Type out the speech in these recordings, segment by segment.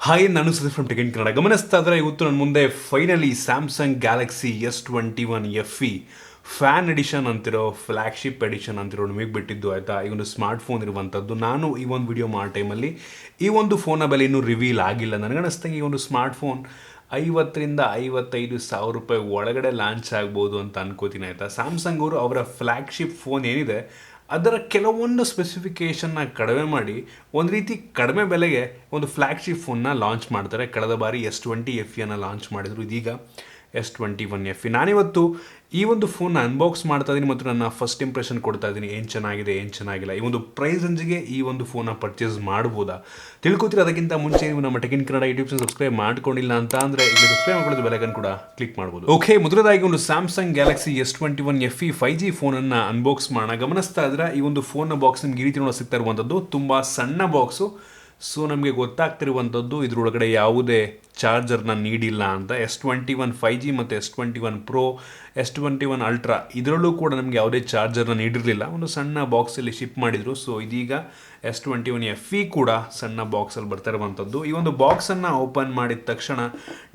Hi, ನಾನು Sudhir from tech in Kannada. ಗಮನಿಸ್ತಾ ಇದ್ರೆ ಇವತ್ತು ನನ್ನ ಮುಂದೆ finally Samsung Galaxy S21 FE fan edition ಅಂತಿರೋ ಫ್ಲಾಗ್ಶಿಪ್ ಎಡಿಷನ್ ಅಂತಿರೋ ನಿಮಗೆ ಬಿಟ್ಟಿದ್ದು ಆಯಿತಾ. ಈ ಒಂದು ಸ್ಮಾರ್ಟ್ ಫೋನ್ ಇರುವಂಥದ್ದು. ನಾನು ಈ ಒಂದು ವಿಡಿಯೋ ಮಾಡೋ ಟೈಮಲ್ಲಿ ಈ ಒಂದು ಫೋನ್ನ ಬೆಲೆ ಇನ್ನೂ ರಿವೀಲ್ ಆಗಿಲ್ಲ. ನನಗನ್ನಿಸ್ತಂಗೆ ಈ ಒಂದು ಸ್ಮಾರ್ಟ್ ಫೋನ್ 50,000-55,000 ರೂಪಾಯಿ ಒಳಗಡೆ ಲಾಂಚ್ ಆಗ್ಬೋದು ಅಂತ ಅನ್ಕೋತೀನಿ ಆಯಿತಾ. ಸ್ಯಾಮ್ಸಂಗ್ ಅವರು ಅವರ ಫ್ಲ್ಯಾಗ್ಶಿಪ್ ಫೋನ್ ಏನಿದೆ ಅದರ ಕೆಲವೊಂದು ಸ್ಪೆಸಿಫಿಕೇಷನ್ನ ಕಡಿಮೆ ಮಾಡಿ ಒಂದು ರೀತಿ ಕಡಿಮೆ ಬೆಲೆಗೆ ಒಂದು ಫ್ಲ್ಯಾಗ್ಶಿಪ್ ಫೋನ್ನ ಲಾಂಚ್ ಮಾಡ್ತಾರೆ. ಕಳೆದ ಬಾರಿ S20 FEಯನ್ನು ಲಾಂಚ್ ಮಾಡಿದರು, ಇದೀಗ S21 FE. ನಾನಿವತ್ತು ಈ ಒಂದು ಫೋನ್ನ ಅನ್ಬಾಕ್ಸ್ ಮಾಡ್ತಾ ಇದ್ದೀನಿ ಮತ್ತು ನನ್ನ ಫಸ್ಟ್ ಇಂಪ್ರೆಷನ್ ಕೊಡ್ತಾ ಇದ್ದೀನಿ, ಏನು ಚೆನ್ನಾಗಿದೆ ಏನು ಚೆನ್ನಾಗಿಲ್ಲ, ಈ ಒಂದು ಪ್ರೈಸ್ ರೇಂಜ್ಗೆ ಈ ಒಂದು ಫೋನ್ನ ಪರ್ಚೇಸ್ ಮಾಡ್ಬೋದಾ ತಿಳ್ಕೊತೀರ. ಅದಕ್ಕಿಂತ ಮುಂಚೆ ನೀವು ನಮ್ಮ tech in Kannada YouTube channel subscribe ಮಾಡ್ಕೊಂಡಿಲ್ಲ ಅಂತ ಅಂದರೆ ಈಗ ಸಬ್ಸ್ಕ್ರೈಬ್ ಮಾಡ್ಕೊಳ್ಳೋದು ಬೆಲೈಕನ್ ಕೂಡ ಕ್ಲಿಕ್ ಮಾಡ್ಬೋದು. ಓಕೆ, ಮೊದಲದಾಗಿ ಒಂದು Samsung Galaxy S21 FE 5G ಫೋನನ್ನು ಅನ್ಬಾಕ್ಸ್ ಮಾಡೋಣ. ಗಮನಿಸ್ತಾ ಇದ್ರೆ ಈ ಒಂದು ಫೋನ್ನ ಬಾಕ್ಸ್ ನಿಮ್ಗೆ ಈ ರೀತಿ ನೋಡೋ ಸಿಗ್ತಾ ಇರುವಂಥದ್ದು ತುಂಬ ಸಣ್ಣ ಬಾಕ್ಸು. ಸೊ ನಮಗೆ ಗೊತ್ತಾಗ್ತಿರುವಂಥದ್ದು ಇದರೊಳಗಡೆ ಯಾವುದೇ ಚಾರ್ಜರ್ನ ನೀಡಿಲ್ಲ ಅಂತ. S21 5G ಮತ್ತು S21 Pro, S21 Ultra ಇದರಲ್ಲೂ ಕೂಡ ನಮಗೆ ಯಾವುದೇ ಚಾರ್ಜರ್ನ ನೀಡಿರಲಿಲ್ಲ. ಒಂದು ಸಣ್ಣ ಬಾಕ್ಸಲ್ಲಿ ಶಿಪ್ ಮಾಡಿದರು. ಸೊ ಇದೀಗ S21 FE ಕೂಡ ಸಣ್ಣ ಬಾಕ್ಸಲ್ಲಿ ಬರ್ತಾ ಇರುವಂಥದ್ದು. ಈ ಒಂದು ಬಾಕ್ಸನ್ನು ಓಪನ್ ಮಾಡಿದ ತಕ್ಷಣ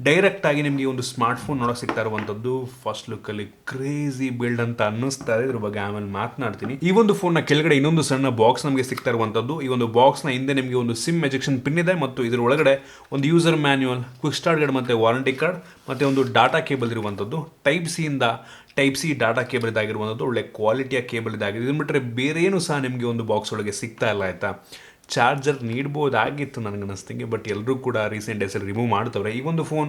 ಡೈರೆಕ್ಟಾಗಿ ನಿಮಗೆ ಒಂದು ಸ್ಮಾರ್ಟ್ ಫೋನ್ ನೋಡೋಕೆ ಸಿಗ್ತಾ ಇರುವಂಥದ್ದು. ಫಸ್ಟ್ ಲುಕ್ಕಲ್ಲಿ ಕ್ರೇಜಿ ಬಿಲ್ಡ್ ಅಂತ ಅನ್ನಿಸ್ತಾ ಇದೆ, ಇದ್ರ ಬಗ್ಗೆ ಆಮೇಲೆ ಮಾತನಾಡ್ತೀನಿ. ಈ ಒಂದು ಫೋನ್ನ ಕೆಳಗಡೆ ಇನ್ನೊಂದು ಸಣ್ಣ ಬಾಕ್ಸ್ ನಮಗೆ ಸಿಗ್ತಾ ಇರುವಂಥದ್ದು. ಈ ಒಂದು ಬಾಕ್ಸ್ನ ಹಿಂದೆ ನಿಮಗೆ ಒಂದು ಸಿಮ್ ಎಜೆಕ್ಷನ್ ಪಿನ್ ಇದೆ ಮತ್ತು ಇದರ ಒಳಗಡೆ ಒಂದು user manual, quick start guide ಮತ್ತು ವಾರಂಟಿ ಕಾರ್ಡ್ ಮತ್ತು ಒಂದು ಡಾಟಾ ಕೇಬಲ್ ಇರುವಂಥದ್ದು. ಟೈಪ್ ಸಿ ಡಾಟಾ ಕೇಬಲ್ ಇದಾಗಿರುವಂಥದ್ದು, ಒಳ್ಳೆ ಕ್ವಾಲಿಟಿಯ ಕೇಬಲ್ ಇದಾಗಿದೆ. ಇದನ್ನು ಬಿಟ್ಟರೆ ಬೇರೆ ಏನು ಸಹ ನಿಮಗೆ ಒಂದು ಬಾಕ್ಸ್ ಒಳಗೆ ಸಿಗ್ತಾ ಇಲ್ಲ ಆಯಿತಾ. ಚಾರ್ಜರ್ ನೀಡ್ಬೋದಾಗಿತ್ತು ನನಗನ್ನಿಸ್ತಂಗೆ, ಬಟ್ ಎಲ್ಲರೂ ಕೂಡ ರೀಸೆಂಟ್ ಡೇಸಲ್ಲಿ ರಿಮೂವ್ ಮಾಡ್ತವ್ರೆ. ಈ ಒಂದು ಫೋನ್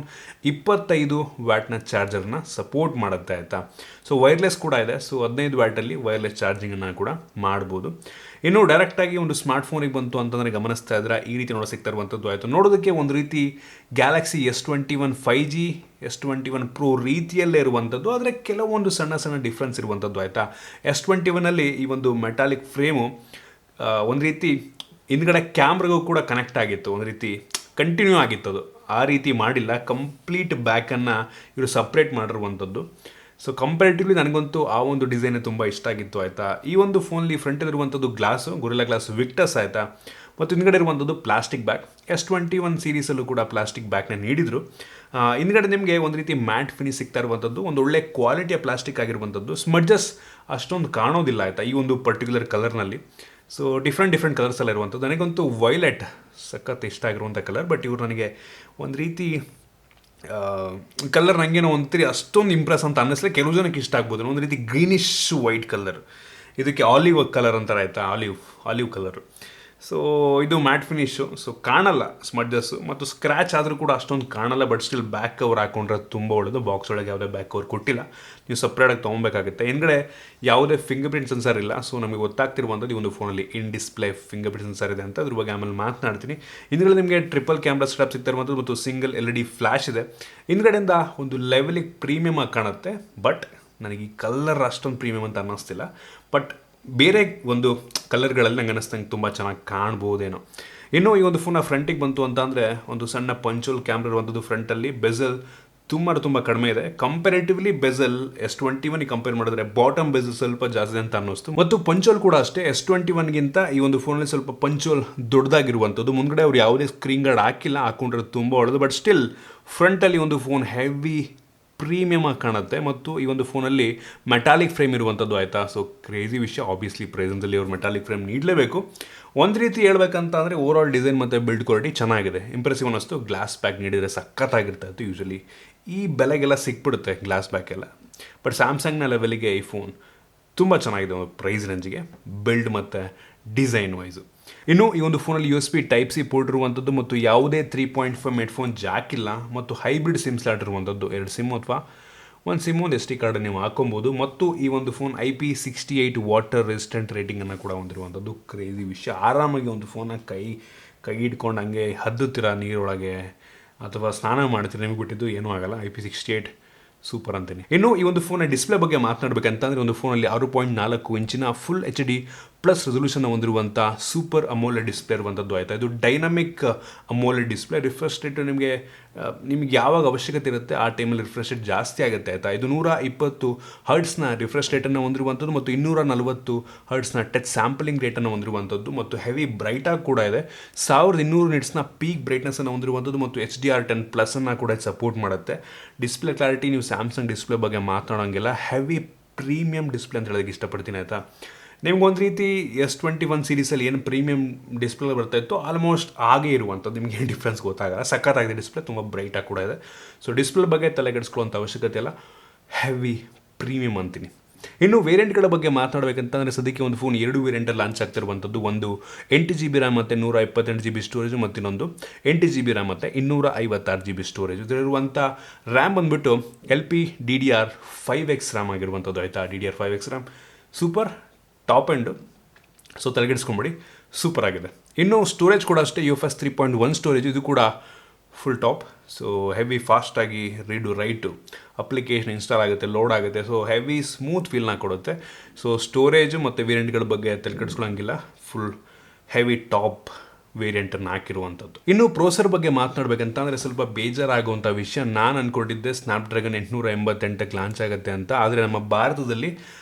25 ವ್ಯಾಟ್ನ ಚಾರ್ಜರ್ನ ಸಪೋರ್ಟ್ ಮಾಡುತ್ತೆ ಆಯಿತಾ. ಸೊ ವೈರ್ಲೆಸ್ ಕೂಡ ಇದೆ. ಸೊ 15 ವ್ಯಾಟಲ್ಲಿ ವೈರ್ಲೆಸ್ ಚಾರ್ಜಿಂಗನ್ನು ಕೂಡ ಮಾಡ್ಬೋದು. ಇನ್ನು ಡೈರೆಕ್ಟಾಗಿ ಒಂದು ಸ್ಮಾರ್ಟ್ ಫೋನಿಗೆ ಬಂತು ಅಂತಂದರೆ ಗಮನಿಸ್ತಾ ಇದ್ರೆ ಈ ರೀತಿ ನೋಡೋ ಸಿಗ್ತಾ ಇರುವಂಥದ್ದು ಆಯಿತು. ನೋಡೋದಕ್ಕೆ ಒಂದು ರೀತಿ Galaxy S21 5G, S21 Pro ರೀತಿಯಲ್ಲೇ ಇರುವಂಥದ್ದು, ಆದರೆ ಕೆಲವೊಂದು ಸಣ್ಣ ಸಣ್ಣ ಡಿಫ್ರೆನ್ಸ್ ಇರುವಂಥದ್ದು ಆಯಿತಾ. S21 ಈ ಒಂದು ಮೆಟಾಲಿಕ್ ಫ್ರೇಮು ಒಂದು ರೀತಿ ಹಿಂದ್ಗಡೆ ಕ್ಯಾಮ್ರಾಗೂ ಕೂಡ ಕನೆಕ್ಟ್ ಆಗಿತ್ತು, ಒಂದು ರೀತಿ ಕಂಟಿನ್ಯೂ ಆಗಿತ್ತು. ಅದು ಆ ರೀತಿ ಮಾಡಿಲ್ಲ, ಕಂಪ್ಲೀಟ್ ಬ್ಯಾಕನ್ನು ಇವರು ಸಪ್ರೇಟ್ ಮಾಡಿರುವಂಥದ್ದು. ಸೊ ಕಂಪ್ಯಾರಿಟಿವ್ಲಿ ನನಗಂತೂ ಆ ಒಂದು ಡಿಸೈನೇ ತುಂಬ ಇಷ್ಟ ಆಗಿತ್ತು ಆಯಿತಾ. ಈ ಒಂದು ಫೋನಲ್ಲಿ ಫ್ರಂಟಲ್ಲಿರುವಂಥದ್ದು ಗ್ಲಾಸು, ಗೊರಿಲ್ಲಾ ಗ್ಲಾಸ್ ವಿಕ್ಟಸ್ ಆಯಿತಾ, ಮತ್ತು ಹಿಂದ್ಗಡೆ ಇರುವಂಥದ್ದು ಪ್ಲಾಸ್ಟಿಕ್ ಬ್ಯಾಗ್. S21 ಸೀರೀಸಲ್ಲೂ ಕೂಡ ಪ್ಲಾಸ್ಟಿಕ್ ಬ್ಯಾಗ್ನ ನೀಡಿದರು. ಹಿಂದ್ಗಡೆ ನಿಮಗೆ ಒಂದು ರೀತಿ ಮ್ಯಾಟ್ ಫಿನಿಶ್ ಸಿಗ್ತಾ ಇರುವಂಥದ್ದು, ಒಂದು ಒಳ್ಳೆ ಕ್ವಾಲಿಟಿಯ ಪ್ಲಾಸ್ಟಿಕ್ ಆಗಿರುವಂಥದ್ದು. ಸ್ಮಡ್ಜಸ್ ಅಷ್ಟೊಂದು ಕಾಣೋದಿಲ್ಲ ಆಯಿತಾ ಈ ಒಂದು ಪರ್ಟಿಕ್ಯುಲರ್ ಕಲರ್ನಲ್ಲಿ. ಸೊ ಡಿಫ್ರೆಂಟ್ ಕಲರ್ಸ್ ಎಲ್ಲ ಇರುವಂಥದ್ದು. ನನಗಂತೂ ವೈಲೆಟ್ ಸಖತ್ ಇಷ್ಟ ಆಗಿರುವಂಥ ಕಲರ್, ಬಟ್ ಇವರು ನನಗೆ ಒಂದು ರೀತಿ ಕಲರ್ ನನಗೇನೋ ಒಂದ್ರಿ ಅಷ್ಟೊಂದು ಇಂಪ್ರೆಸ್ ಅಂತ ಅನ್ನಿಸ್ಲೆ. ಕೆಲವು ಜನಕ್ಕೆ ಇಷ್ಟ ಆಗ್ಬೋದು, ಒಂದು ರೀತಿ ಗ್ರೀನಿಶ್ ವೈಟ್ ಕಲರ್, ಇದಕ್ಕೆ ಆಲಿವ್ ಕಲರ್ ಅಂತಾರೆ ಆಯಿತಾ, ಆಲಿವ್ ಕಲರು. ಸೊ ಇದು ಮ್ಯಾಟ್ ಫಿನಿಶು, ಸೊ ಕಾಣಲ್ಲ ಸ್ಮಡ್ಜಸ್ಸು, ಮತ್ತು ಸ್ಕ್ರ್ಯಾಚ್ ಆದರೂ ಕೂಡ ಅಷ್ಟೊಂದು ಕಾಣಲ್ಲ. ಬಟ್ ಸ್ಟಿಲ್ ಬ್ಯಾಕ್ ಕವರ್ ಹಾಕೊಂಡ್ರೆ ತುಂಬ ಒಳ್ಳೆಯದು. ಬಾಕ್ಸ್ ಒಳಗೆ ಯಾವುದೇ ಬ್ಯಾಕ್ ಕವರ್ ಕೊಟ್ಟಿಲ್ಲ, ನೀವು ಸಪ್ರೇಟಾಗಿ ತೊಗೊಬೇಕಾಗುತ್ತೆ. ಹಿಂದ್ಗಡೆ ಯಾವುದೇ ಫಿಂಗರ್ ಪ್ರಿಂಟ್ ಸೆನ್ಸರ್ ಇಲ್ಲ. ಸೊ ನಮಗೆ ಗೊತ್ತಾಗ್ತಿರುವಂಥದ್ದು ಈ ಒಂದು ಫೋನಲ್ಲಿ ಇನ್ ಡಿಸ್ಪ್ಲೇ ಫಿಂಗರ್ ಪ್ರಿಂಟ್ ಸೆನ್ಸರ್ ಇದೆ ಅಂತ. ಅದ್ರ ಬಗ್ಗೆ ಆಮೇಲೆ ಮಾತನಾಡ್ತೀನಿ. ಹಿಂದ್ಗಡೆ ನಿಮಗೆ ಟ್ರಿಪಲ್ ಕ್ಯಾಮ್ರಾ ಸ್ಟ್ರಾಪ್ ಸಿಗ್ತಿರುವಂಥದ್ದು ಮತ್ತು ಸಿಂಗಲ್ LED ಫ್ಲ್ಯಾಶ್ ಇದೆ. ಹಿಂದ್ಗಡೆಯಿಂದ ಒಂದು ಲೆವೆಲಿಗೆ ಪ್ರೀಮಿಯಮ್ ಆಗಿ ಕಾಣುತ್ತೆ, ಬಟ್ ನನಗೆ ಈ ಕಲರ್ ಅಷ್ಟೊಂದು ಪ್ರೀಮಿಯಮ್ ಅಂತ ಅನ್ನಿಸ್ತಿಲ್ಲ. ಬಟ್ ಬೇರೆ ಒಂದು ಕಲರ್ಗಳಲ್ಲಿ ನಂಗೆ ಅನ್ನಿಸ್ತಂಗೆ ತುಂಬ ಚೆನ್ನಾಗಿ ಕಾಣ್ಬೋದೇನೋ. ಇನ್ನು ಈ ಒಂದು ಫೋನ್ನ ಫ್ರಂಟಿಗೆ ಬಂತು ಅಂತ ಅಂದರೆ ಒಂದು ಸಣ್ಣ ಪಂಚೋಲ್ ಕ್ಯಾಮ್ರಾ ಇರುವಂಥದ್ದು. ಫ್ರಂಟಲ್ಲಿ ಬೆಸಲ್ ತುಂಬ ಕಡಿಮೆ ಇದೆ. ಕಂಪೇರೇಟಿವ್ಲಿ ಬೆಸಲ್ S21 ಕಂಪೇರ್ ಮಾಡಿದ್ರೆ ಬಾಟಮ್ ಬೆಸಲ್ ಸ್ವಲ್ಪ ಜಾಸ್ತಿ ಅಂತ ಅನ್ನಿಸ್ತು. ಮತ್ತು ಪಂಚೋಲ್ ಕೂಡ ಅಷ್ಟೇ S21ಗಿಂತ ಈ ಒಂದು ಫೋನಲ್ಲಿ ಸ್ವಲ್ಪ ಪಂಚೋಲ್ ದೊಡ್ಡದಾಗಿರುವಂಥದ್ದು. ಮುಂದ್ಗಡೆ ಅವ್ರು ಯಾವುದೇ ಸ್ಕ್ರೀನ್ ಗಾರ್ಡ್ ಹಾಕಿಲ್ಲ, ಹಾಕೊಂಡ್ರೆ ತುಂಬ ಒಳ್ಳೆಯದು. ಬಟ್ ಸ್ಟಿಲ್ ಫ್ರಂಟಲ್ಲಿ ಒಂದು ಫೋನ್ ಹೆವಿ ಪ್ರೀಮಿಯಮ್ ಆಗಿ ಕಾಣುತ್ತೆ. ಮತ್ತು ಈ ಒಂದು ಫೋನಲ್ಲಿ ಮೆಟಾಲಿಕ್ ಫ್ರೇಮ್ ಇರುವಂಥದ್ದು ಆಯಿತಾ. ಸೊ ಕ್ರೇಜಿ ವಿಷಯ. ಆಬ್ವಿಯಸ್ಲಿ ಪ್ರೆಸೆನ್ಸಲ್ಲಿ ಅವ್ರು ಮೆಟಾಲಿಕ್ ಫ್ರೇಮ್ ನೀಡಲೇಬೇಕು. ಒಂದು ರೀತಿ ಹೇಳ್ಬೇಕಂತ ಅಂದರೆ ಓವರ್ ಆಲ್ ಡಿಸೈನ್ ಮತ್ತು ಬಿಲ್ಡ್ ಕ್ವಾಲಿಟಿ ಚೆನ್ನಾಗಿದೆ, ಇಂಪ್ರೆಸಿವ್ ಅನ್ನಿಸ್ತು. ಗ್ಲಾಸ್ ಬ್ಯಾಕ್ ನೀಡಿದರೆ ಸಖತ್ತಾಗಿರ್ತಾ ಇತ್ತು. ಯೂಶಲಿ ಈ ಬೆಲೆಗೆಲ್ಲ ಸಿಕ್ಬಿಡುತ್ತೆ ಗ್ಲಾಸ್ ಬ್ಯಾಕ್ ಎಲ್ಲ, ಬಟ್ ಸ್ಯಾಮ್ಸಂಗ್ನ ಲೆವೆಲಿಗೆ ಈ ಫೋನ್ ತುಂಬ ಚೆನ್ನಾಗಿದೆ ಒಂದು ಪ್ರೈಸ್ ರೇಂಜಿಗೆ, ಬಿಲ್ಡ್ ಮತ್ತು ಡಿಸೈನ್ ವೈಸು. ಇನ್ನು ಈ ಒಂದು ಫೋನಲ್ಲಿ USB Type-C ಪೋರ್ಟ್ ಇರುವಂಥದ್ದು ಮತ್ತು ಯಾವುದೇ 3.5 ಹೆಡ್ಫೋನ್ ಜಾಕ್ ಇಲ್ಲ, ಮತ್ತು ಹೈಬ್ರಿಡ್ ಸಿಮ್ ಸ್ಲಾಟ್ ಇರುವಂಥದ್ದು. 2 ಸಿಮ್ ಅಥವಾ ಒಂದು ಸಿಮ್, ಒಂದು SD ಕಾರ್ಡ್ ನೀವು ಹಾಕೊಬೋದು. ಮತ್ತು ಈ ಒಂದು ಫೋನ್ IP68 ವಾಟರ್ ರೆಸಿಸ್ಟೆಂಟ್ ರೇಟಿಂಗನ್ನು ಕೂಡ ಹೊಂದಿರುವಂಥದ್ದು. ಕ್ರೇಜಿ ವಿಷಯ. ಆರಾಮಾಗಿ ಒಂದು ಫೋನ ಕೈ ಹಿಡ್ಕೊಂಡು ಹಂಗೆ ಹದ್ದುತ್ತೀರ ನೀರೊಳಗೆ ಅಥವಾ ಸ್ನಾನ ಮಾಡ್ತೀರ, ನಿಮಗೆ ಬಿಟ್ಟಿದ್ದು ಏನೂ ಆಗಲ್ಲ. IP68 ಸೂಪರ್ ಅಂತೀನಿ. ಇನ್ನು ಈ ಒಂದು ಫೋನ್ನ ಡಿಸ್ಪ್ಲೇ ಬಗ್ಗೆ ಮಾತನಾಡಬೇಕಂತಂದರೆ ಒಂದು ಫೋನಲ್ಲಿ 6.4 ಇಂಚಿನ ಫುಲ್ HD ಪ್ಲಸ್ ರೆಸೊಲ್ಯೂಷನ್ ಹೊಂದಿರುವಂಥ ಸೂಪರ್ ಅಮೋಲೆಡ್ ಡಿಸ್ಪ್ಲೇ ಇರುವಂಥದ್ದು ಆಯಿತಾ. ಇದು ಡೈನಮಿಕ್ ಅಮೋಲೆಡ್ ಡಿಸ್ಪ್ಲೇ. ರಿಫ್ರೆಶ್ ರೇಟ್ ನಿಮಗೆ ಯಾವಾಗ ಅವಶ್ಯಕತೆ ಇರುತ್ತೆ ಆ ಟೈಮಲ್ಲಿ ರಿಫ್ರೆಶ್ ರೇಟ್ ಜಾಸ್ತಿ ಆಗುತ್ತೆ ಆಯಿತಾ. ಇದು 120 ಹರ್ಟ್ಸ್ನ ರಿಫ್ರೆಶ್ ರೇಟನ್ನು ಹೊಂದಿರುವಂಥದ್ದು ಮತ್ತು 240 ಹರ್ಟ್ಸ್ನ ಟಚ್ ಸ್ಯಾಂಪಲಿಂಗ್ ರೇಟನ್ನು ಹೊಂದಿರುವಂಥದ್ದು ಮತ್ತು ಹೆವಿ ಬ್ರೈಟಾಗಿ ಕೂಡ ಇದೆ. 1200 ನಿಟ್ಸ್ನ ಪೀಕ್ ಬ್ರೈಟ್ನೆಸ್ಸನ್ನು ಹೊಂದಿರುವಂಥದ್ದು ಮತ್ತು HDR10+ ಕೂಡ ಸಪೋರ್ಟ್ ಮಾಡುತ್ತೆ. ಡಿಸ್ಪ್ಲೇ ಕ್ಲಾರಿಟಿ ನೀವು ಸ್ಯಾಮ್ಸಂಗ್ ಡಿಸ್ಪ್ಲೇ ಬಗ್ಗೆ ಮಾತನಾಡೋಂಗಿಲ್ಲ, ಹೆವಿ ಪ್ರೀಮಿಯಂ ಡಿಸ್ಪ್ಲೇ ಅಂತ ಹೇಳೋದಕ್ಕೆ ಇಷ್ಟಪಡ್ತೀನಿ ಆಯಿತಾ. ನಿಮ್ಗೊಂದು ರೀತಿ S21 ಸೀರೀಸಲ್ಲಿ ಏನು ಪ್ರೀಮಿಯಂ ಡಿಸ್ಪ್ಲೇ ಬರ್ತಾ ಇತ್ತು ಆಲ್ಮೋಸ್ಟ್ ಹಾಗೇ ಇರುವಂಥದ್ದು, ನಿಮಗೆ ಏನು ಡಿಫ್ರೆನ್ಸ್ ಗೊತ್ತಾಗಲ್ಲ. ಸಖತ್ತಾಗಿದೆ ಡಿಸ್ಪ್ಲೇ, ತುಂಬ ಬ್ರೈಟಾಗಿ ಕೂಡ ಇದೆ. ಸೊ ಡಿಸ್ಪ್ಲೇ ಬಗ್ಗೆ ತಲೆಗೆಡಿಸ್ಕೊಳ್ಳೋಂಥ ಅವಶ್ಯಕತೆ ಇಲ್ಲ, ಹೆವಿ ಪ್ರೀಮಿಯಂ ಅಂತೀನಿ. ಇನ್ನು ವೇರಿಯಂಟ್ಗಳ ಬಗ್ಗೆ ಮಾತನಾಡಬೇಕಂತಂದರೆ ಸದ್ಯಕ್ಕೆ ಒಂದು ಫೋನ್ 2 ವೇರಿಯಂಟಲ್ಲಿ ಲಾಂಚ್ ಆಗ್ತಿರುವಂಥದ್ದು. ಒಂದು 8GB ರ್ಯಾಮ್ ಮತ್ತು 128GB ಸ್ಟೋರೇಜು, ಮತ್ತು ಇನ್ನೊಂದು 8GB ರ್ಯಾಮ್ ಮತ್ತು 256GB ಸ್ಟೋರೇಜ್. ಇದರಲ್ಲಿರುವಂಥ ರ್ಯಾಮ್ ಬಂದುಬಿಟ್ಟು LPDDR5X ರ್ಯಾಮ್ ಆಗಿರುವಂಥದ್ದು ಆಯಿತಾ. DDR5X RAM super top end, so ತಲೆಗೆಡಿಸ್ಕೊಂಬಿಡಿ, ಸೂಪರ್ ಆಗಿದೆ. ಇನ್ನು ಸ್ಟೋರೇಜ್ ಕೂಡ ಅಷ್ಟೇ, UFS 3.1 ಸ್ಟೋರೇಜ್, ಇದು ಕೂಡ ಫುಲ್ ಟಾಪ್. ಸೊ ಹೆವಿ ಫಾಸ್ಟಾಗಿ ರೀಡು ರೈಟು ಅಪ್ಲಿಕೇಶನ್ ಇನ್ಸ್ಟಾಲ್ ಆಗುತ್ತೆ, ಲೋಡ್ ಆಗುತ್ತೆ. ಸೊ ಹೆವಿ ಸ್ಮೂತ್ ಫೀಲ್ನ ಕೊಡುತ್ತೆ. ಸೊ ಸ್ಟೋರೇಜು ಮತ್ತು ವೇರಿಯಂಟ್ಗಳ ಬಗ್ಗೆ ತಲೆಕೆಡಿಸ್ಕೊಳ್ಳೋಂಗಿಲ್ಲ, ಫುಲ್ ಹೆವಿ ಟಾಪ್ ವೇರಿಯಂಟನ್ನು ಹಾಕಿರುವಂಥದ್ದು. ಇನ್ನು ಪ್ರೋಸೆಸರ್ ಬಗ್ಗೆ ಮಾತನಾಡಬೇಕಂತಂದರೆ ಸ್ವಲ್ಪ ಬೇಜಾರಾಗುವಂಥ ವಿಷಯ, ನಾನು ಅಂದ್ಕೊಂಡಿದ್ದೆ ಸ್ನ್ಯಾಪ್ಡ್ರ್ಯಾಗನ್ 888ಕ್ಕೆ ಲಾಂಚ್ ಆಗುತ್ತೆ ಅಂತ, ಆದರೆ ನಮ್ಮ ಭಾರತದಲ್ಲಿ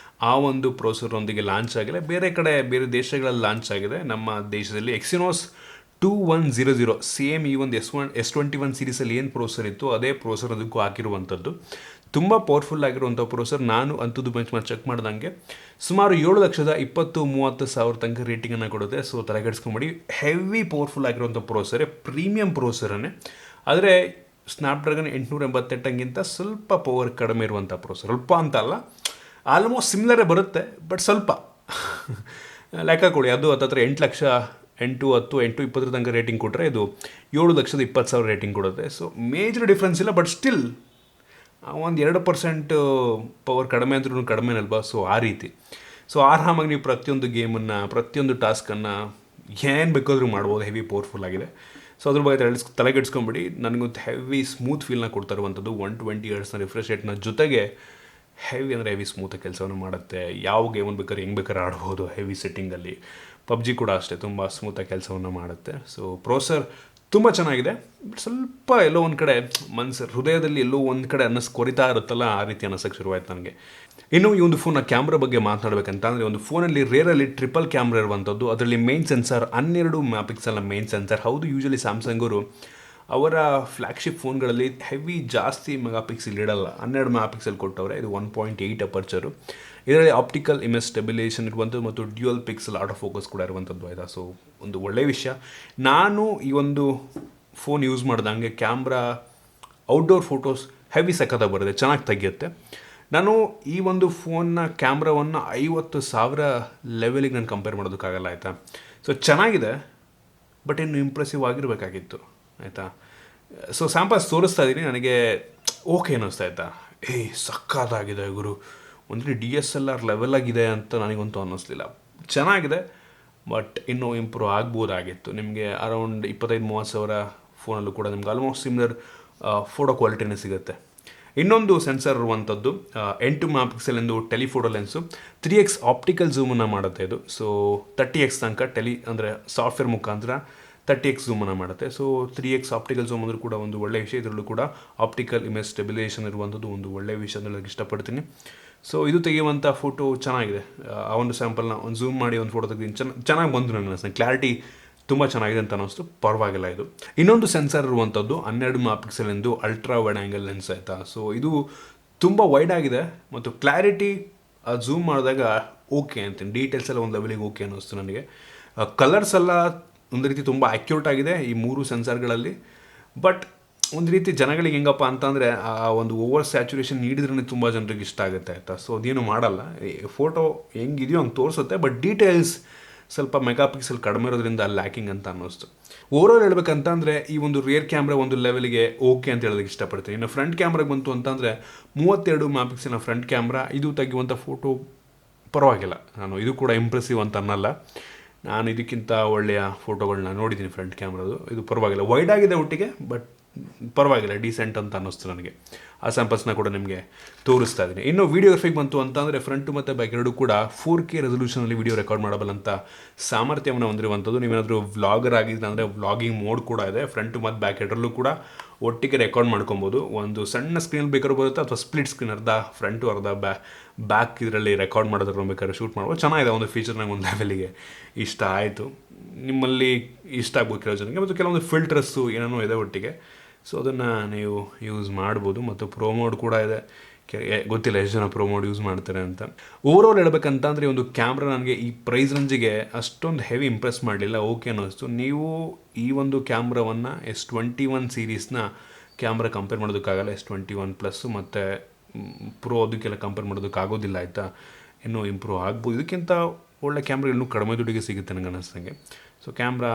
ಆ ಒಂದು ಪ್ರೋಸೆಸರೊಂದಿಗೆ ಲಾಂಚ್ ಆಗಿಲ್ಲ. ಬೇರೆ ದೇಶಗಳಲ್ಲಿ ಲಾಂಚ್ ಆಗಿದೆ. ನಮ್ಮ ದೇಶದಲ್ಲಿ Exynos 2100 ಸೇಮ್ ಈ ಒಂದು S21 ಸೀರೀಸಲ್ಲಿ ಏನು ಪ್ರೋಸೆಸರ್ ಇತ್ತು ಅದೇ ಪ್ರೋಸೆಸರ್ ಅದಕ್ಕೂ ಹಾಕಿರುವಂಥದ್ದು. ತುಂಬ ಪವರ್ಫುಲ್ ಆಗಿರುವಂಥ ಪ್ರೋಸೆಸರ್. ನಾನು ಅಂಥದ್ದು ಬೆಂಚ್ ಮಾಡಿ ಚೆಕ್ ಮಾಡ್ದಂಗೆ ಸುಮಾರು 7,20,30,000 ತನಕ ರೇಟಿಂಗನ್ನು ಕೊಡುತ್ತೆ. ಸೊ ತಲೆಗೆಡಿಸ್ಕೊಂಬಿಡಿ, ಹೆವಿ ಪವರ್ಫುಲ್ ಆಗಿರುವಂಥ ಪ್ರೋಸೆಸರೇ, ಪ್ರೀಮಿಯಂ ಪ್ರೋಸೆಸರನ್ನೇ. ಆದರೆ ಸ್ನ್ಯಾಪ್ಡ್ರ್ಯಾಗನ್ 888ಗಿಂತ ಸ್ವಲ್ಪ ಪವರ್ ಕಡಿಮೆ ಇರುವಂಥ ಪ್ರೋಸೆಸರ್. ಸ್ವಲ್ಪ ಅಂತ ಅಲ್ಲ, ಆಲ್ಮೋಸ್ಟ್ ಸಿಮಿಲರೇ ಬರುತ್ತೆ, ಬಟ್ ಸ್ವಲ್ಪ ಲೆಕ್ಕ ಕೊಡಿ. ಅದು ಹತ್ತತ್ರ 8 ಲಕ್ಷ 8, 10, 8, 20 ತನಕ ರೇಟಿಂಗ್ ಕೊಟ್ಟರೆ ಇದು 7,20,000 ರೇಟಿಂಗ್ ಕೊಡುತ್ತೆ. ಸೊ ಮೇಜರ್ ಡಿಫ್ರೆನ್ಸ್ ಇಲ್ಲ, ಬಟ್ ಸ್ಟಿಲ್ ಒಂದು 2% ಪವರ್ ಕಡಿಮೆ ಅಂದ್ರೂ ಕಡಿಮೆನಲ್ವಾ. ಸೊ ಆ ರೀತಿ ಆರಾಮಾಗಿ ನೀವು ಪ್ರತಿಯೊಂದು ಗೇಮನ್ನು, ಪ್ರತಿಯೊಂದು ಟಾಸ್ಕನ್ನು ಏನು ಬೇಕಾದರೂ ಮಾಡ್ಬೋದು. ಹೆವಿ ಪವರ್ಫುಲ್ ಆಗಿದೆ. ಸೊ ಅದ್ರ ಬಗ್ಗೆ ತಲೆಗೆಡಿಸ್ಕೊಂಬಿಡಿ. ನನಗೊಂದು ಹೆವಿ ಸ್ಮೂತ್ ಫೀಲ್ನ ಕೊಡ್ತಾ ಇರುವಂಥದ್ದು. 120 ಹರ್ಟ್ಸ್ನ ರಿಫ್ರೆಶ್ ರೇಟ್ನ ಜೊತೆಗೆ ಹೆವಿ ಅಂದರೆ ಹೆವಿ ಸ್ಮೂತಾಗಿ ಕೆಲಸವನ್ನು ಮಾಡುತ್ತೆ. ಯಾವ ಗೇಮನ್ನು ಬೇಕಾದ್ರೆ ಹೆಂಗೆ ಬೇಕಾದ್ರೆ ಆಡ್ಬೋದು ಹೆವಿ ಸೆಟ್ಟಿಂಗಲ್ಲಿ. ಪಬ್ಜಿ ಕೂಡ ಅಷ್ಟೇ, ತುಂಬ ಸ್ಮೂತಾಗಿ ಕೆಲಸವನ್ನು ಮಾಡುತ್ತೆ. ಸೊ ಪ್ರೋಸೆಸರ್ ತುಂಬ ಚೆನ್ನಾಗಿದೆ, ಬಟ್ ಸ್ವಲ್ಪ ಎಲ್ಲೋ ಒಂದು ಕಡೆ ಹೃದಯದಲ್ಲಿ ಎಲ್ಲೋ ಒಂದು ಕಡೆ ಕೊರಿತಾ ಇರುತ್ತಲ್ಲ, ಆ ರೀತಿ ಅನ್ನಿಸೋಕ್ಕೆ ಶುರುವಾಯಿತು ನನಗೆ. ಇನ್ನು ಈ ಒಂದು ಫೋನ್ನ ಕ್ಯಾಮ್ರಾ ಬಗ್ಗೆ ಮಾತನಾಡಬೇಕಂತ ಅಂದರೆ, ಒಂದು ಫೋನಲ್ಲಿ ರೇರಲ್ಲಿ ಟ್ರಿಪಲ್ ಕ್ಯಾಮ್ರಾ ಇರುವಂಥದ್ದು. ಅದರಲ್ಲಿ ಮೇನ್ ಸೆನ್ಸರ್ 12 ಮೆಗಾಪಿಕ್ಸೆಲ್ನ ಮೇನ್ ಸೆನ್ಸರ್. ಹೌದು, ಯೂಶಲಿ ಸ್ಯಾಮ್ಸಂಗ್ ಅವರು ಅವರ ಫ್ಲ್ಯಾಗ್ಶಿಪ್ ಫೋನ್ಗಳಲ್ಲಿ ಹೆವಿ ಜಾಸ್ತಿ ಮೆಗಾಪಿಕ್ಸೆಲ್ ಇಡಲ್ಲ, 12 ಮೆಗಾಪಿಕ್ಸೆಲ್ ಕೊಟ್ಟವ್ರೆ. ಇದು 1.8 ಅಪರ್ಚರು. ಇದರಲ್ಲಿ ಆಪ್ಟಿಕಲ್ ಇಮೇಜ್ ಸ್ಟೆಬಿಲೈಸೇಷನ್ ಇರುವಂಥದ್ದು ಮತ್ತು ಡ್ಯೂಯಲ್ ಪಿಕ್ಸೆಲ್ ಆಟೋ ಫೋಕಸ್ ಕೂಡ ಇರುವಂಥದ್ದು ಆಯಿತಾ. ಸೊ ಒಂದು ಒಳ್ಳೆಯ ವಿಷಯ. ನಾನು ಈ ಒಂದು ಫೋನ್ ಯೂಸ್ ಮಾಡ್ದಂಗೆ ಕ್ಯಾಮ್ರಾ ಔಟ್ಡೋರ್ ಫೋಟೋಸ್ ಹೆವಿ ಸಖತ್ತಾಗಿ ಬರುತ್ತೆ, ಚೆನ್ನಾಗಿ ತೆಗೆಯುತ್ತೆ. ನಾನು ಈ ಒಂದು ಫೋನ್ನ ಕ್ಯಾಮ್ರಾವನ್ನು 50,000 ಲೆವೆಲಿಗೆ ನಾನು ಕಂಪೇರ್ ಮಾಡೋದಕ್ಕಾಗಲ್ಲ ಆಯಿತಾ. ಸೊ ಚೆನ್ನಾಗಿದೆ, ಬಟ್ ಇನ್ನು ಇಂಪ್ರೆಸಿವ್ ಆಗಿರಬೇಕಾಗಿತ್ತು ಆಯಿತಾ. ಸೊ ಸ್ಯಾಂಪಲ್ಸ್ ತೋರಿಸ್ತಾ ಇದ್ದೀನಿ, ನನಗೆ ಓಕೆ ಅನ್ನಿಸ್ತಾ ಆಯಿತಾ. ಸಕ್ಕತ್ತಾಗಿದೆ ಗುರು, ಒಂದು DSLR ಲೆವೆಲಾಗಿದೆ ಅಂತ ನನಗಂತೂ ಅನ್ನಿಸ್ಲಿಲ್ಲ. ಚೆನ್ನಾಗಿದೆ, ಬಟ್ ಇನ್ನೂ ಇಂಪ್ರೂವ್ ಆಗ್ಬೋದಾಗಿತ್ತು. ನಿಮಗೆ ಅರೌಂಡ್ 25-30 ಸಾವಿರ ಫೋನಲ್ಲೂ ಕೂಡ ನಿಮ್ಗೆ ಆಲ್ಮೋಸ್ಟ್ ಸಿಮಿಲರ್ ಫೋಟೋ ಕ್ವಾಲಿಟಿನೇ ಸಿಗುತ್ತೆ. ಇನ್ನೊಂದು ಸೆನ್ಸರ್ ಇರುವಂಥದ್ದು 8 ಮೆಗಾಪಿಕ್ಸೆಲ್ ಎಂದು ಟೆಲಿಫೋಟೋ ಲೆನ್ಸು. 3x ಆಪ್ಟಿಕಲ್ ಝೂಮನ್ನು ಮಾಡುತ್ತೆ ಇದು. ಸೊ 30x ತನಕ ಅಂದರೆ ಸಾಫ್ಟ್ವೇರ್ ಮುಖಾಂತರ 30x ಝೂಮನ್ನು ಮಾಡುತ್ತೆ. ಸೊ 3x ಆಪ್ಟಿಕಲ್ ಝೂಮ್ ಅಂದರೂ ಕೂಡ ಒಂದು ಒಳ್ಳೆಯ ವಿಷಯ. ಇದರಲ್ಲೂ ಕೂಡ ಆಪ್ಟಿಕಲ್ ಇಮೇಜ್ ಸ್ಟೆಬಿಲೈಸೇಷನ್ ಇರುವಂಥದ್ದು ಒಂದು ಒಳ್ಳೆಯ ವಿಷಯ ಅಂತ ಹೇಳೋಕ್ಕೆ ಇಷ್ಟಪಡ್ತೀನಿ. ಸೊ ಇದು ತೆಗೆಯುವಂಥ ಫೋಟೋ ಚೆನ್ನಾಗಿದೆ. ಆ ಒಂದು ಸ್ಯಾಂಪಲ್ನ ಒಂದು ಝೂಮ್ ಮಾಡಿ ಒಂದು ಫೋಟೋ ತೆಗೆದು ಚೆನ್ನಾಗಿ ಬಂದು ನನಗೆ ಅನಿಸ್ತದೆ. ಕ್ಲಾರಿಟಿ ತುಂಬ ಚೆನ್ನಾಗಿದೆ ಅಂತ ಅನ್ನಿಸ್ತು, ಪರವಾಗಿಲ್ಲ ಇದು. ಇನ್ನೊಂದು ಸೆನ್ಸರ್ ಇರುವಂಥದ್ದು 12 ಮೆಗಾಪಿಕ್ಸೆಲ್ ಎಂದು ಅಲ್ಟ್ರಾ ವೈಡ್ ಆ್ಯಂಗಲ್ ಲೆನ್ಸ್ ಆಯಿತಾ. ಸೊ ಇದು ತುಂಬ ವೈಡ್ ಆಗಿದೆ ಮತ್ತು ಕ್ಲಾರಿಟಿ ಝೂಮ್ ಮಾಡಿದಾಗ ಓಕೆ ಅಂತೀನಿ. ಡೀಟೇಲ್ಸ್ ಎಲ್ಲ ಒಂದು ಲೆವೆಲಿಗೆ ಓಕೆ ಅನ್ನಿಸ್ತು ನನಗೆ. ಕಲರ್ಸ್ ಎಲ್ಲ ಒಂದು ರೀತಿ ತುಂಬ ಆ್ಯಕ್ಯುರೇಟ್ ಆಗಿದೆ ಈ 3 ಸೆನ್ಸರ್ಗಳಲ್ಲಿ. ಬಟ್ ಒಂದು ರೀತಿ ಜನಗಳಿಗೆ ಹೆಂಗಪ್ಪ ಅಂತಂದರೆ ಆ ಒಂದು ಓವರ್ ಸ್ಯಾಚುರೇಷನ್ ನೀಡಿದ್ರೇ ತುಂಬ ಜನರಿಗೆ ಇಷ್ಟ ಆಗುತ್ತೆ ಆಯಿತಾ. ಸೊ ಅದೇನು ಮಾಡಲ್ಲ, ಫೋಟೋ ಹೆಂಗಿದೆಯೋ ಹಂಗೆ ತೋರಿಸುತ್ತೆ, ಬಟ್ ಡೀಟೇಲ್ಸ್ ಸ್ವಲ್ಪ ಮೆಗಾಪಿಕ್ಸೆಲ್ ಕಡಿಮೆ ಇರೋದ್ರಿಂದ ಲ್ಯಾಕಿಂಗ್ ಅಂತ ಅನ್ನಿಸ್ತು. ಓವರಾಲ್ ಹೇಳ್ಬೇಕಂತಂದರೆ ಈ ಒಂದು ರಿಯರ್ ಕ್ಯಾಮ್ರಾ ಒಂದು ಲೆವೆಲ್ಗೆ ಓಕೆ ಅಂತ ಹೇಳೋದಕ್ಕೆ ಇಷ್ಟಪಡ್ತೀನಿ. ಇನ್ನು ಫ್ರಂಟ್ ಕ್ಯಾಮ್ರಾಗೆ ಬಂತು ಅಂತಂದರೆ 32 ಮೆಗಾಪಿಕ್ಸೆಲ್ನ ಫ್ರಂಟ್ ಕ್ಯಾಮ್ರಾ. ಇದು ತೆಗೆಯುವಂಥ ಫೋಟೋ ಪರವಾಗಿಲ್ಲ, ನಾನು ಇದು ಕೂಡ ಇಂಪ್ರೆಸಿವ್ ಅಂತ ಅನ್ನಲ್ಲ. ನಾನು ಇದಕ್ಕಿಂತ ಒಳ್ಳೆಯ ಫೋಟೋಗಳನ್ನ ನೋಡಿದ್ದೀನಿ ಫ್ರಂಟ್ ಕ್ಯಾಮ್ರಾದು. ಇದು ಪರವಾಗಿಲ್ಲ, ವೈಡ್ ಆಗಿದೆ ಒಟ್ಟಿಗೆ, ಬಟ್ ಪರವಾಗಿಲ್ಲ, ಡೀಸೆಂಟ್ ಅಂತ ಅನ್ನಿಸ್ತು ನನಗೆ. ಆ ಸ್ಯಾಂಪಲ್ಸ್ನ ಕೂಡ ನಿಮಗೆ ತೋರಿಸ್ತಾ ಇದ್ದೀನಿ. ಇನ್ನು ವೀಡಿಯೋಗ್ರಫಿಗೆ ಬಂತು ಅಂತಂದರೆ ಫ್ರಂಟು ಮತ್ತು ಬ್ಯಾಕ್ ಎರಡೂ ಕೂಡ 4K ರೆಸಲ್ಯೂಷನಲ್ಲಿ ವೀಡಿಯೋ ರೆಕಾರ್ಡ್ ಮಾಡಬಲ್ಲಂಥ ಸಾಮರ್ಥ್ಯವನ್ನು ಹೊಂದಿರುವಂಥದ್ದು. ನೀವೇನಾದರೂ ವ್ಲಾಗರ್ ಆಗಿದ್ರೆ ಅಂದರೆ ವ್ಲಾಗಿಂಗ್ ಮೋಡ್ ಕೂಡ ಇದೆ, ಫ್ರಂಟು ಮತ್ತು ಬ್ಯಾಕ್ ಎರಡರಲ್ಲೂ ಕೂಡ ಒಟ್ಟಿಗೆ ರೆಕಾರ್ಡ್ ಮಾಡ್ಕೊಬೋದು. ಒಂದು ಸಣ್ಣ ಸ್ಕ್ರೀನಲ್ಲಿ ಬೇಕಾದ್ರೂ ಬರುತ್ತೆ, ಅಥವಾ ಸ್ಪ್ಲಿಟ್ ಸ್ಕ್ರೀನ್ ಅರ್ಧ ಫ್ರಂಟು ಅರ್ಧ ಬ್ಯಾಕ್ ಇದರಲ್ಲಿ ರೆಕಾರ್ಡ್ ಮಾಡೋದ್ರ ಬೇಕಾದ್ರೆ ಶೂಟ್ ಮಾಡ್ಬೋದು. ಚೆನ್ನಾಗಿದೆ ಒಂದು ಫೀಚರ್, ನಂಗೆ ಒಂದು ಲೆವೆಲಿಗೆ ಇಷ್ಟ ಆಯಿತು. ನಿಮ್ಮಲ್ಲಿ ಇಷ್ಟ ಆಗ್ಬೋದು ಕೆಲವು ಜನಕ್ಕೆ. ಮತ್ತು ಕೆಲವೊಂದು ಫಿಲ್ಟರ್ಸು ಏನೇನೋ ಇದೆ ಒಟ್ಟಿಗೆ, ಸೊ ಅದನ್ನು ನೀವು ಯೂಸ್ ಮಾಡ್ಬೋದು. ಮತ್ತು ಪ್ರೋ ಮೋಡ್ ಕೂಡ ಇದೆ, ಗೊತ್ತಿಲ್ಲ ಎಷ್ಟು ಜನ ಪ್ರೋ ಮೋಡ್ ಯೂಸ್ ಮಾಡ್ತಾರೆ ಅಂತ. ಓವರಾಲ್ ಹೇಳ್ಬೇಕಂತಂದರೆ ಒಂದು ಕ್ಯಾಮ್ರಾ ನನಗೆ ಈ ಪ್ರೈಸ್ ರೇಂಜಿಗೆ ಅಷ್ಟೊಂದು ಹೆವಿ ಇಂಪ್ರೆಸ್ ಮಾಡಲಿಲ್ಲ, ಓಕೆ ಅನ್ನಿಸ್ತು. ನೀವು ಈ ಒಂದು ಕ್ಯಾಮ್ರಾವನ್ನು S21 ಸೀರೀಸ್ನ ಕ್ಯಾಮ್ರಾ ಕಂಪೇರ್ ಮಾಡೋದಕ್ಕಾಗಲ್ಲ. S21 ಪ್ಲಸ್ಸು ಮತ್ತು ಪ್ರೋ ಅದಕ್ಕೆಲ್ಲ ಕಂಪೇರ್ ಮಾಡೋದಕ್ಕಾಗೋದಿಲ್ಲ, ಆಯಿತಾ. ಇನ್ನೂ ಇಂಪ್ರೂವ್ ಆಗ್ಬೋದು. ಇದಕ್ಕಿಂತ ಒಳ್ಳೆ ಕ್ಯಾಮ್ರಾ ಇನ್ನೂ ಕಡಿಮೆ ದುಡ್ಡಿಗೆ ಸಿಗುತ್ತೆ ನನಗೆ ಅನ್ನಿಸ್ದಂಗೆ. ಸೊ ಕ್ಯಾಮ್ರಾ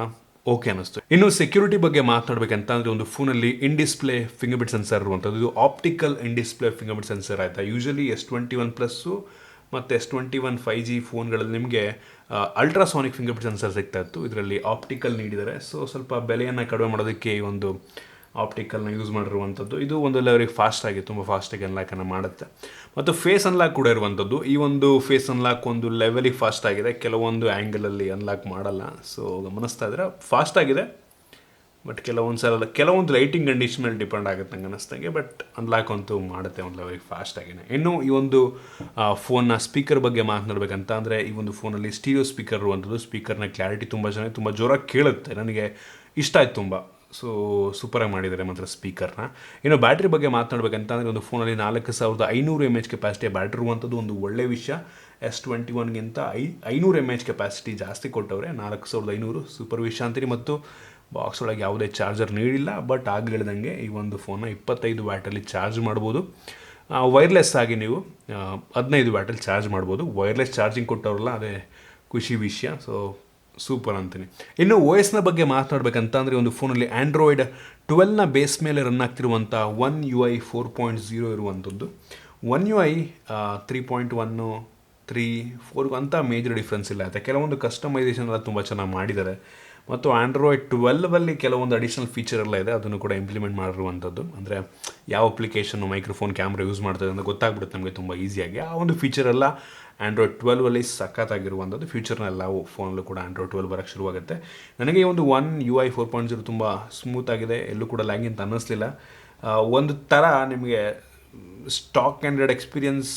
ಓಕೆ ಅನ್ನಿಸ್ತು. ಇನ್ನು ಸೆಕ್ಯೂರಿಟಿ ಬಗ್ಗೆ ಮಾತನಾಡಬೇಕಂತ ಅಂದರೆ ಒಂದು ಫೋನಲ್ಲಿ ಇನ್ ಡಿಸ್ಪ್ಲೇ ಫಿಂಗರ್ ಪ್ರಿಂಟ್ ಸೆನ್ಸರ್ ಇರುವಂಥದ್ದು. ಇದು ಆಪ್ಟಿಕಲ್ ಇನ್ ಡಿಸ್ಪ್ಲೇ ಫಿಂಗರ್ ಪ್ರಿಂಟ್ ಸೆನ್ಸರ್, ಆಯಿತಾ. ಯೂಶಲಿ S21 ಪ್ಲಸ್ಸು ಮತ್ತು S21 5G ಫೋನ್ಗಳಲ್ಲಿ ನಿಮಗೆ ಅಲ್ಟ್ರಾಸಾನಿಕ್ ಫಿಂಗರ್ ಪ್ರಿಂಟ್ ಸೆನ್ಸರ್ ಸಿಗ್ತಾ ಇತ್ತು. ಇದರಲ್ಲಿ ಆಪ್ಟಿಕಲ್ ನೀಡಿದ್ದಾರೆ. ಸೊ ಸ್ವಲ್ಪ ಬೆಲೆಯನ್ನು ಕಡಿಮೆ ಮಾಡೋದಕ್ಕೆ ಈ ಒಂದು ಆಪ್ಟಿಕಲ್ನ ಯೂಸ್ ಮಾಡಿರುವಂಥದ್ದು. ಇದು ಒಂದು ಲೆವೆಲಿಗೆ ಫಾಸ್ಟಾಗಿ, ತುಂಬ ಫಾಸ್ಟಾಗಿ ಅನ್ಲಾಕನ್ನು ಮಾಡುತ್ತೆ. ಮತ್ತು ಫೇಸ್ ಅನ್ಲಾಕ್ ಕೂಡ ಇರುವಂಥದ್ದು. ಈ ಒಂದು ಫೇಸ್ ಅನ್ಲಾಕ್ ಒಂದು ಲೆವೆಲಿಗೆ ಫಾಸ್ಟ್ ಆಗಿದೆ, ಕೆಲವೊಂದು ಆ್ಯಂಗಲಲ್ಲಿ ಅನ್ಲಾಕ್ ಮಾಡಲ್ಲ. ಸೊ ಗಮನಿಸ್ತಾ ಇದ್ರೆ ಫಾಸ್ಟ್ ಆಗಿದೆ, ಬಟ್ ಕೆಲವೊಂದು ಲೈಟಿಂಗ್ ಕಂಡೀಷನ್ ಮೇಲೆ ಡಿಪೆಂಡ್ ಆಗುತ್ತೆ ನಂಗೆ ಅನ್ನಿಸ್ದಂಗೆ. ಬಟ್ ಅನ್ಲಾಕ್ ಅಂತೂ ಮಾಡುತ್ತೆ ಒಂದು ಲೆವೆಲಿಗೆ ಫಾಸ್ಟಾಗಿನೇ. ಇನ್ನು ಈ ಒಂದು ಫೋನ್ನ ಸ್ಪೀಕರ್ ಬಗ್ಗೆ ಮಾತನಾಡಬೇಕಂತ ಅಂದರೆ ಈ ಒಂದು ಫೋನಲ್ಲಿ ಸ್ಟೀರಿಯೋ ಸ್ಪೀಕರ್ ಇರುವಂಥದ್ದು. ಸ್ಪೀಕರ್ನ ಕ್ಲಾರಿಟಿ ತುಂಬ ಚೆನ್ನಾಗಿ, ತುಂಬ ಜೋರಾಗಿ ಕೇಳುತ್ತೆ, ನನಗೆ ಇಷ್ಟ ಆಯ್ತು ತುಂಬ. ಸೊ ಸೂಪರಾಗಿ ಮಾಡಿದ್ದಾರೆ ಮಾತ್ರ ಸ್ಪೀಕರ್ನ. ಇನ್ನು ಬ್ಯಾಟ್ರಿ ಬಗ್ಗೆ ಮಾತನಾಡಬೇಕಂತ ಅಂದರೆ ಒಂದು ಫೋನಲ್ಲಿ 4500 mAh ಕೆಪಾಸಿಟಿ ಬ್ಯಾಟ್ರಿ ಇರುವಂಥದ್ದು ಒಂದು ಒಳ್ಳೆಯ ವಿಷಯ. S21ಗಿಂತ 500 mAh ಕೆಪಾಸಿಟಿ ಜಾಸ್ತಿ ಕೊಟ್ಟವ್ರೆ, 4500 ಸೂಪರ್ ವಿಷಯ ಅಂತೀನಿ. ಮತ್ತು ಬಾಕ್ಸ್ ಒಳಗೆ ಯಾವುದೇ ಚಾರ್ಜರ್ ನೀಡಿಲ್ಲ, ಬಟ್ ಆಗ ಹೇಳ್ದಂಗೆ ಈ ಒಂದು ಫೋನ್ನ 25 ವ್ಯಾಟಲ್ಲಿ ಚಾರ್ಜ್ ಮಾಡ್ಬೋದು. ವೈರ್ಲೆಸ್ ಆಗಿ ನೀವು 15 ವ್ಯಾಟಲ್ಲಿ ಚಾರ್ಜ್ ಮಾಡ್ಬೋದು. ವೈರ್ಲೆಸ್ ಚಾರ್ಜಿಂಗ್ ಕೊಟ್ಟವ್ರಲ್ಲ, ಅದೇ ಖುಷಿ ವಿಷಯ. ಸೊ ಸೂಪರ್ ಅಂತೀನಿ. ಇನ್ನು OS ಬಗ್ಗೆ ಮಾತನಾಡಬೇಕಂತ ಅಂದರೆ ಒಂದು ಫೋನಲ್ಲಿ Android 12ನ ಬೇಸ್ ಮೇಲೆ ರನ್ ಆಗ್ತಿರುವಂಥ One UI 4.0 ಇರುವಂಥದ್ದು. One UI 3.1, 3, 4 ಅಂತ ಮೇಜರ್ ಡಿಫ್ರೆನ್ಸ್ ಇಲ್ಲ, ಆಯಿತಾ. ಕೆಲವೊಂದು ಕಸ್ಟಮೈಸೇಷನ್ ಎಲ್ಲ ತುಂಬ ಚೆನ್ನಾಗಿ ಮಾಡಿದ್ದಾರೆ. ಮತ್ತು Android 12ಅಲ್ಲಿ ಕೆಲವೊಂದು ಅಡಿಷ್ನಲ್ ಫೀಚರ್ ಎಲ್ಲ ಇದೆ, ಅದನ್ನು ಕೂಡ ಇಂಪ್ಲಿಮೆಂಟ್ ಮಾಡಿರುವಂಥದ್ದು. ಅಂದರೆ ಯಾವ ಅಪ್ಲಿಕೇಶನ್ನು ಮೈಕ್ರೋಫೋನ್ ಕ್ಯಾಮ್ರಾ ಯೂಸ್ ಮಾಡ್ತದೆ ಅಂತ ಗೊತ್ತಾಗ್ಬಿಡುತ್ತೆ ನಮಗೆ ತುಂಬ ಈಸಿಯಾಗಿ. ಆ ಒಂದು ಫೀಚರ್ ಎಲ್ಲ Android 12ಅಲ್ಲಿ ಸಖತ್ತಾಗಿರುವಂಥದ್ದು. ಫ್ಯೂಚರ್ನ ಎಲ್ಲ ಫೋನಲ್ಲೂ ಕೂಡ Android 12 ಬರೋಕ್ಕೆ ಶುರುವಾಗುತ್ತೆ. ನನಗೆ ಈ ಒಂದು One UI 4.0 ತುಂಬ ಸ್ಮೂತಾಗಿದೆ, ಎಲ್ಲೂ ಕೂಡ ಲ್ಯಾಗ್ ಅಂತ ಅನ್ನಿಸ್ಲಿಲ್ಲ. ಒಂದು ಥರ ನಿಮಗೆ ಸ್ಟಾಕ್ ಆ್ಯಂಡ್ರಾಯ್ಡ್ ಎಕ್ಸ್ಪೀರಿಯನ್ಸ್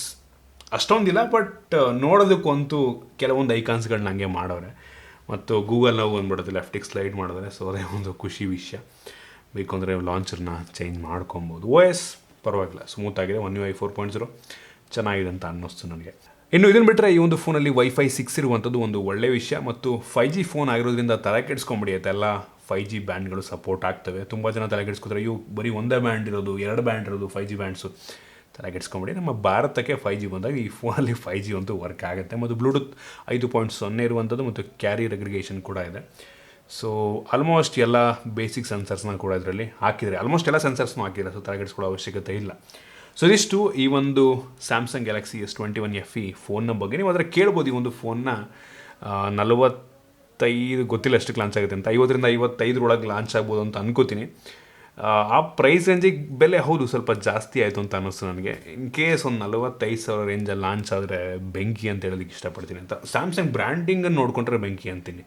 ಅಷ್ಟೊಂದಿಲ್ಲ, ಬಟ್ ನೋಡೋದಕ್ಕಂತೂ ಕೆಲವೊಂದು ಐಕಾನ್ಸ್ಗಳನ್ನ ಹಂಗೆ ಮಾಡೋರೆ. ಮತ್ತು ಗೂಗಲ್ ನಾವು ಬಂದ್ಬಿಡುತ್ತೆ, ಲೆಫ್ಟಿಗೆ ಸ್ಲೈಡ್ ಮಾಡಿದ್ರೆ. ಸೊ ಅದೇ ಒಂದು ಖುಷಿ ವಿಷಯ. ಬೇಕು ಅಂದರೆ ಲಾಂಚರ್ನ ಚೇಂಜ್ ಮಾಡ್ಕೊಬೋದು. OS ಪರವಾಗಿಲ್ಲ, ಸ್ಮೂತಾಗಿದೆ. One UI 4.0 ಚೆನ್ನಾಗಿದೆ ಅಂತ ಅನ್ನಿಸ್ತು ನನಗೆ. ಇನ್ನು ಇದನ್ನು ಬಿಟ್ಟರೆ ಈ ಒಂದು ಫೋನಲ್ಲಿ Wi-Fi 6 ಇರುವಂಥದ್ದು ಒಂದು ಒಳ್ಳೆಯ ವಿಷಯ. ಮತ್ತು 5G ಫೋನ್ ಆಗಿರೋದ್ರಿಂದ ತಲೆ ಕೆಡಿಸ್ಕೊಂಬಿಡಿಯುತ್ತೆ, ಎಲ್ಲ 5G ಬ್ಯಾಂಡ್ಗಳು ಸಪೋರ್ಟ್ ಆಗ್ತವೆ. ತುಂಬ ಜನ ತಲೆ ಕೆಡಿಸ್ಕೊತಾರೆ, ಇವು ಬರೀ ಒಂದೇ ಬ್ಯಾಂಡ್ ಇರೋದು, 2 ಬ್ಯಾಂಡ್ ಇರೋದು 5G ಬ್ಯಾಂಡ್ಸು. ತಲೆ ಕೆಡಿಸ್ಕೊಂಬಿಡಿ. ನಮ್ಮ ಭಾರತಕ್ಕೆ 5G ಬಂದಾಗ ಈ ಫೋನಲ್ಲಿ 5G ಅಂತೂ ವರ್ಕ್ ಆಗುತ್ತೆ. ಮತ್ತು ಬ್ಲೂಟೂತ್ 5.0 ಇರುವಂಥದ್ದು ಮತ್ತು ಕ್ಯಾರಿಯರ್ ಅಗ್ರಿಗೇಷನ್ ಕೂಡ ಇದೆ. ಸೊ ಆಲ್ಮೋಸ್ಟ್ ಎಲ್ಲ ಬೇಸಿಕ್ ಸೆನ್ಸರ್ಸ್ನ ಕೂಡ ಇದರಲ್ಲಿ ಹಾಕಿದ್ದಾರೆ. ಆಲ್ಮೋಸ್ಟ್ ಎಲ್ಲ ಸೆನ್ಸರ್ಸ್ನೂ ಹಾಕಿದ್ದಾರೆ, ಸೊ ತಲೆ ಕೆಡಿಸ್ಕೊಳ್ಳೋ ಅವಶ್ಯಕತೆ ಇಲ್ಲ. ಸೊ ಇದಿಷ್ಟು ಈ ಒಂದು ಸ್ಯಾಮ್ಸಂಗ್ ಗ್ಯಾಲಕ್ಸಿ S21 FE ಫೋನ್ನ ಬಗ್ಗೆ. ನೀವು ಅದರ ಕೇಳ್ಬೋದು, ಈ ಒಂದು ಫೋನ್ನ 45 ಗೊತ್ತಿಲ್ಲ ಎಷ್ಟಕ್ಕೆ ಲಾಂಚ್ ಆಗುತ್ತೆ ಅಂತ, 50ರಿಂದ 55 ಲಾಂಚ್ ಆಗ್ಬೋದು ಅಂತ ಅನ್ಕೋತೀನಿ. ಆ ಪ್ರೈಸ್ ರೇಂಜಿಗೆ ಬೆಲೆ ಹೌದು ಸ್ವಲ್ಪ ಜಾಸ್ತಿ ಆಯಿತು ಅಂತ ಅನ್ನಿಸ್ತು ನನಗೆ. ಇನ್ ಕೇಸ್ ಒಂದು 45,000 ರೇಂಜಲ್ಲಿ ಲಾಂಚ್ ಆದರೆ ಬೆಂಕಿ ಅಂತ ಹೇಳೋದಕ್ಕೆ ಇಷ್ಟಪಡ್ತೀನಿ ಅಂತ. ಸ್ಯಾಮ್ಸಂಗ್ ಬ್ರ್ಯಾಂಡಿಂಗನ್ನು ನೋಡಿಕೊಂಡ್ರೆ ಬೆಂಕಿ ಅಂತೀನಿ.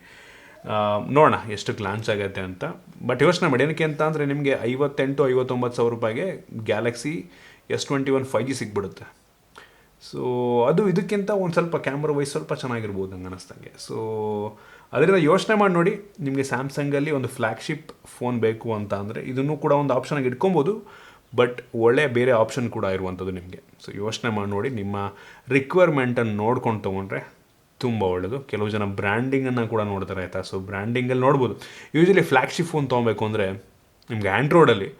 ನೋಡೋಣ ಎಷ್ಟಕ್ಕೆ ಲಾಂಚ್ ಆಗುತ್ತೆ ಅಂತ. ಬಟ್ ಯೋಚನೆ ಮಾಡಿ, ಏನಕ್ಕೆ ಅಂತ ಅಂದರೆ ನಿಮಗೆ 58,000-59,000 ರೂಪಾಯಿಗೆ ಗ್ಯಾಲಕ್ಸಿ S21 5G ಸಿಗ್ಬಿಡುತ್ತೆ. ಸೊ ಅದು ಇದಕ್ಕಿಂತ ಒಂದು ಸ್ವಲ್ಪ ಕ್ಯಾಮ್ರಾ ವೈಸ್ ಸ್ವಲ್ಪ ಚೆನ್ನಾಗಿರ್ಬೋದು ನಂಗೆ ಅನ್ನಿಸ್ದಂಗೆ. ಸೊ ಅದರಿಂದ ಯೋಚನೆ ಮಾಡಿ ನೋಡಿ, ನಿಮಗೆ ಸ್ಯಾಮ್ಸಂಗಲ್ಲಿ ಒಂದು ಫ್ಲ್ಯಾಗ್ಶಿಪ್ ಫೋನ್ ಬೇಕು ಅಂತ ಅಂದರೆ ಇದನ್ನು ಕೂಡ ಒಂದು ಆಪ್ಷನಾಗಿ ಇಟ್ಕೊಬೋದು. ಬಟ್ ಒಳ್ಳೆಯ ಬೇರೆ ಆಪ್ಷನ್ ಕೂಡ ಇರುವಂಥದ್ದು ನಿಮಗೆ. ಸೊ ಯೋಚನೆ ಮಾಡಿ ನೋಡಿ, ನಿಮ್ಮ ರಿಕ್ವೈರ್ಮೆಂಟನ್ನು ನೋಡ್ಕೊಂಡು ತೊಗೊಂಡ್ರೆ ತುಂಬ ಒಳ್ಳೆಯದು. ಕೆಲವು ಜನ ಬ್ರ್ಯಾಂಡಿಂಗನ್ನು ಕೂಡ ನೋಡ್ತಾರೆ, ಆಯಿತಾ. ಸೊ ಬ್ರ್ಯಾಂಡಿಂಗಲ್ಲಿ ನೋಡ್ಬೋದು. ಯೂಶಲಿ ಫ್ಲ್ಯಾಗ್ಶಿಪ್ ಫೋನ್ ತೊಗೊಬೇಕು ಅಂದರೆ ನಿಮಗೆ ಆ್ಯಂಡ್ರಾಯ್ಡಲ್ಲಿ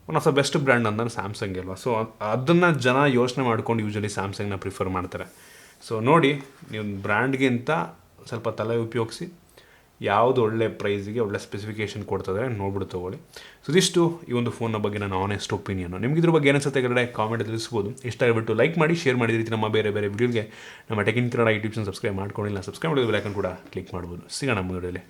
one of the best brand ಅಂದರೆ ಸ್ಯಾಮ್ಸಂಗ್ ಅಲ್ವಾ. ಸೊ ಅದನ್ನು ಜನ ಯೋಚನೆ ಮಾಡ್ಕೊಂಡು ಯೂಶಲಿ ಸ್ಯಾಮ್ಸಂಗ್ನ ಪ್ರಿಫರ್ ಮಾಡ್ತಾರೆ. ಸೊ ನೋಡಿ, ನೀವು ಬ್ರ್ಯಾಂಡ್ಗಿಂತ ಸ್ವಲ್ಪ ತಲೆ ಉಪಯೋಗಿಸಿ ಯಾವುದು ಒಳ್ಳೆ ಪ್ರೈಸಿಗೆ ಒಳ್ಳೆ ಸ್ಪೆಸಿಫಿಕೇಷನ್ ಕೊಡ್ತದೆ ನೋಡ್ಬಿಟ್ಟು ತೊಗೊಳ್ಳಿ. ಸೊ ಇದಿಷ್ಟು ಈ ಒಂದು ಫೋನ್ನ ಬಗ್ಗೆ ನನ್ನ ಆನೆಸ್ಟ್ ಒಪಿನಿಯನ್. ನಿಮ್ಗೆ ಇದ್ರ ಬಗ್ಗೆ ಏನಿಸುತ್ತೆ ಕಡೆ ಕಾಮೆಂಟ್ ತಿಳಿಸ್ಬೋದು. ಇಷ್ಟ ಆಗಿಬಿಟ್ಟು ಲೈಕ್ ಮಾಡಿ, ಶೇರ್ ಮಾಡಿದ ರೀತಿ ನಮ್ಮ ಬೇರೆ ಬೇರೆ ವಿಡಿಯೋಗೆ ನಮ್ಮ tech in Kannada YouTube channel subscribe ಮಾಡ್ಕೊಂಡಿಲ್ಲ, ಸಬ್ಸ್ಕ್ರೈಬ್ ಮಾಡಿದ ಬೆಲ್ ಐಕಾನ್ ಕೂಡ ಕ್ಲಿಕ್ ಮಾಡ್ಬೋದು. ಸಿಗೋಣ ಮುಂದೆ.